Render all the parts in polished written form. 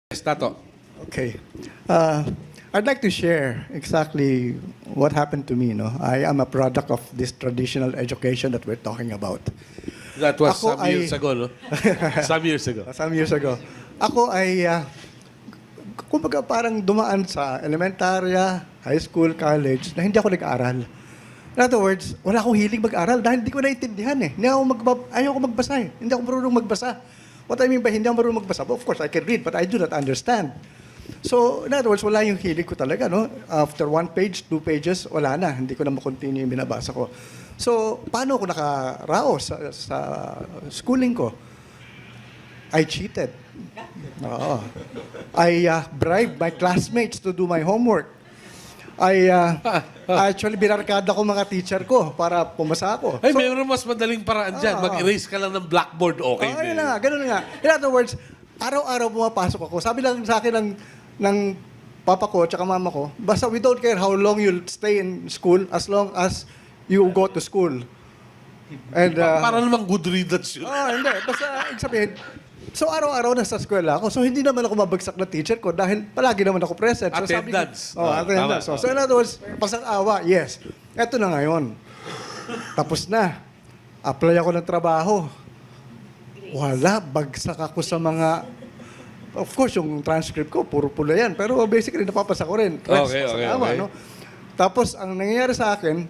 Yes, Tato. Okay. I'd like to share exactly what happened to me. No, I am a product of this traditional education that we're talking about. That was Ako some years ago, no? Some years ago. Some years ago. Ako ay, kumbaga parang dumaan sa elementarya, high school, college, na hindi ako nag-aral. In other words, wala akong hiling mag-aral dahil hindi ko naiintindihan eh. Ayaw ko magbasa eh. Hindi ako marunong magbasa. What I mean by hindi ako marunong magbasa, of course, I can read, but I do not understand. So, in other words, wala yung hilig ko talaga, no? After 1 page, 2 pages, wala na. Hindi ko na makontinue yung binabasa ko. So, paano ako nakaraos sa schooling ko? I cheated. Oo. I bribed my classmates to do my homework. Actually, binarkada ko mga teacher ko para pumasa ako. Ay, mayroon mas madaling paraan dyan. Mag-erase ka lang ng blackboard, okay. Ayun na nga, ganun nga. In other words, araw-araw pumapasok ako. Sabi lang sa akin ng papa ko at mama ko, basta we don't care how long you'll stay in school as long as you go to school. And, para namang good riddance yun. hindi. Basta, sabihin, so araw-araw nasa eskwela ako. So hindi naman ako mabagsak na teacher ko dahil palagi naman ako present. So, Attendance. Attendance. So in other words, pasang-awa, yes. Eto na ngayon. Tapos na. Apply ako ng trabaho. Wala. Bagsak ako sa mga... Of course, yung transcript ko, puro pula yan. Pero basically, napapasa ko rin. Okay. No? Tapos, ang nangyayari sa akin,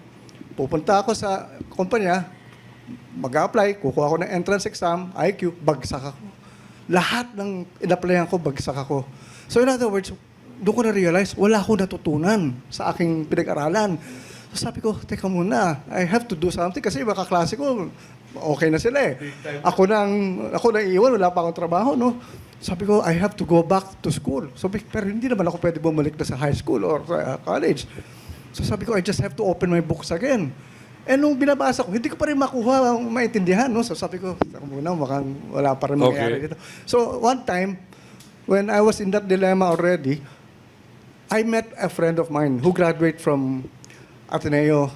pupunta ako sa kumpanya, mag-apply, kukuha ako ng entrance exam, IQ, bagsak ako. Lahat ng in-applyan ko, bagsak ako. So in other words, doon ko na-realize, wala akong natutunan sa aking pinag-aralan. So sabi ko, teka muna, I have to do something kasi iba kaklase ko, okay na sila eh. Ako nang iiwan, wala pa akong trabaho, no? Sabi ko, I have to go back to school. So, pero hindi naman ako pwede bumalik na sa high school or college. So sabi ko, I just have to open my books again. Eh, nung binabasa ko, hindi ko pa rin makuha, maintindihan, no? So sabi ko, muna, mukhang wala pa rin mangyayari dito. So one time, when I was in that dilemma already, I met a friend of mine who graduated from Ateneo,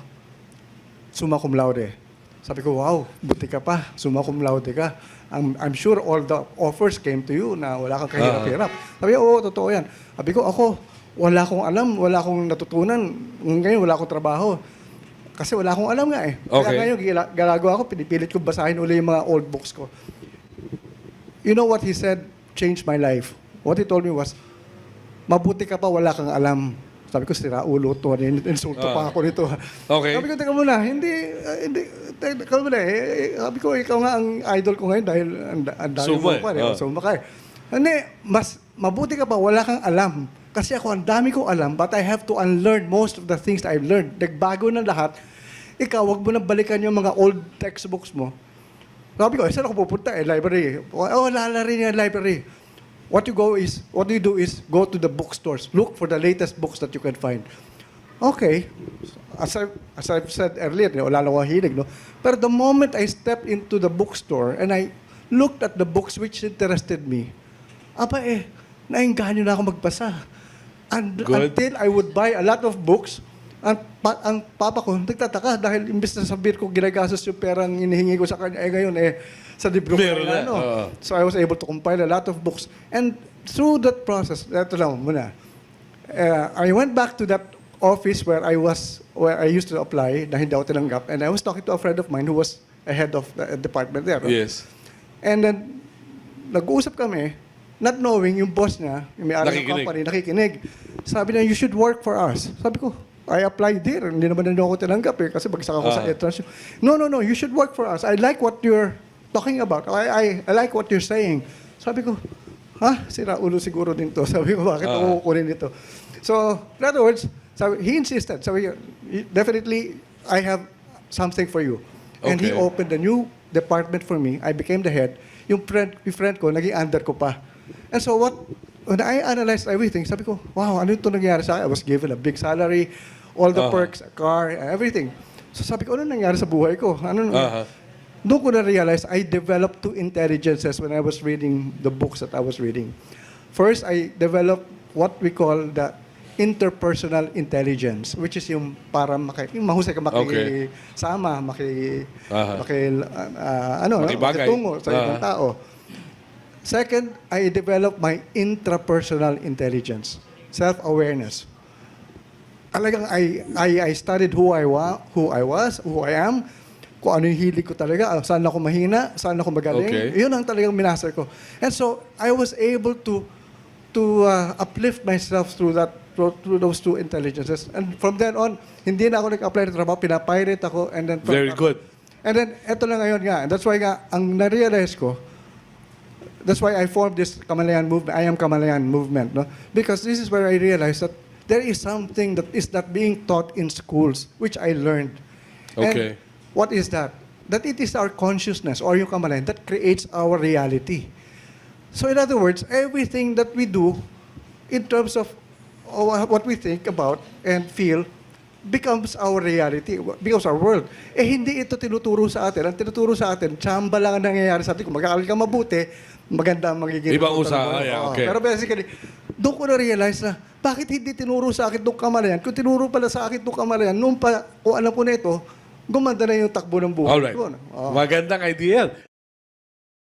summa cum laude. Sabi ko, wow, buti ka pa, summa cum laude ka. I'm sure all the offers came to you na wala kang kahirap-hirap. Sabi ko, oo, totoo yan. Sabi ko, ako, wala akong alam, wala akong natutunan. Ngayon, wala akong trabaho. Kasi wala akong alam nga eh. Okay. Kaya ngayon, ginagawa ko, pinipilit ko basahin uli yung mga old books ko. You know what he said changed my life? What he told me was, mabuti ka pa, wala kang alam. Sabi ko, sira ulo to. Insulto pa ako nito. Okay. Sabi ko, teka muna, teka muna eh. Sabi ko, ikaw nga ang idol ko ngayon dahil ang dami mo pa. Suma ka eh. Hindi, mas mabuti ka pa, wala kang alam. Kasi ako, ang dami kong alam, but I have to unlearn most of the things that I've learned. Nagbago na lahat. Ikaw, wag mo na balikan yung mga old textbooks mo. Sabi ko, saan ako pupunta? Library. Lalari yung library. What you do is go to the bookstores. Look for the latest books that you can find. Okay. As I've said earlier, wala lang ako hilig, no? Pero the moment I stepped into the bookstore and I looked at the books which interested me, nainganyo na ako magbasa. Until I would buy a lot of books, ang papa ko nagtataka dahil imbes na sabihin ko ginagastos yung perang inihingi ko sa kanya, ngayon sa libro ko na ano. So I was able to compile a lot of books. And through that process, ito lang muna, I went back to that office where I used to apply na hindi ako tinanggap, and I was talking to a friend of mine who was a head of the department there. Yes. And then, nag-uusap kami, not knowing yung boss niya, yung may-ari ng company, nakikinig. Sabi niya, you should work for us. Sabi ko, I applied there. Hindi naman na ako tinanggap kasi bagsak ako sa entrance. No, you should work for us. I like what you're talking about. I like what you're saying. Sabi ko, sira ulo siguro din to. Sabi ko, bakit ako kukunin dito? So, in other words, he insisted. Sabi ko, definitely, I have something for you. And he opened a new department for me. I became the head. Yung friend ko, naging under ko pa. And so when I analyzed everything, sabi ko, wow, ano ito nangyari sa akin? I was given a big salary, all the perks, a car, everything. So sabi ko, ano nangyari sa buhay ko? Doon ko na-realize, I developed 2 intelligences when I was reading the books that I was reading. First, I developed what we call the interpersonal intelligence, which is yung para mahusay ka makisama, makitungo sa ibang tao. Second, I developed my intrapersonal intelligence, self-awareness. Talagang I studied who I was, who I am, kung ano yung hilig ko talaga, saan ako mahina, saan ako magaling. Okay. Yun ang talagang minaster ko. And so, I was able to uplift myself through those two intelligences. And from then on, hindi na ako nag-apply ng trabaho, pinapirate ako. And then, Very good. And then, eto lang ngayon nga. That's why nga, ang na-realize ko, that's why I formed this Kamalayan movement. I am Kamalayan movement, no? Because this is where I realized that there is something that is not being taught in schools, which I learned. Okay. And what is that? That it is our consciousness, or yung Kamalayan, that creates our reality. So in other words, everything that we do in terms of what we think about and feel becomes our reality, becomes our world. Eh hindi ito tinuturo sa atin. Ang tinuturo sa atin, tsamba lang ang nangyayari sa atin. Kung mag-aaral ka mabuti, maganda ang magiging... Ibang resulta usaha, mo. yeah, Oo. okay. Pero basically, doon ko na-realize na, bakit hindi tinuro sa akin itong Kamalayan? Kung tinuro pala sa akin itong Kamalayan, noon pa, kung alam ko na ito, gumanda na yung takbo ng buhay Alright. ko. No? Oo. Magandang idea yan.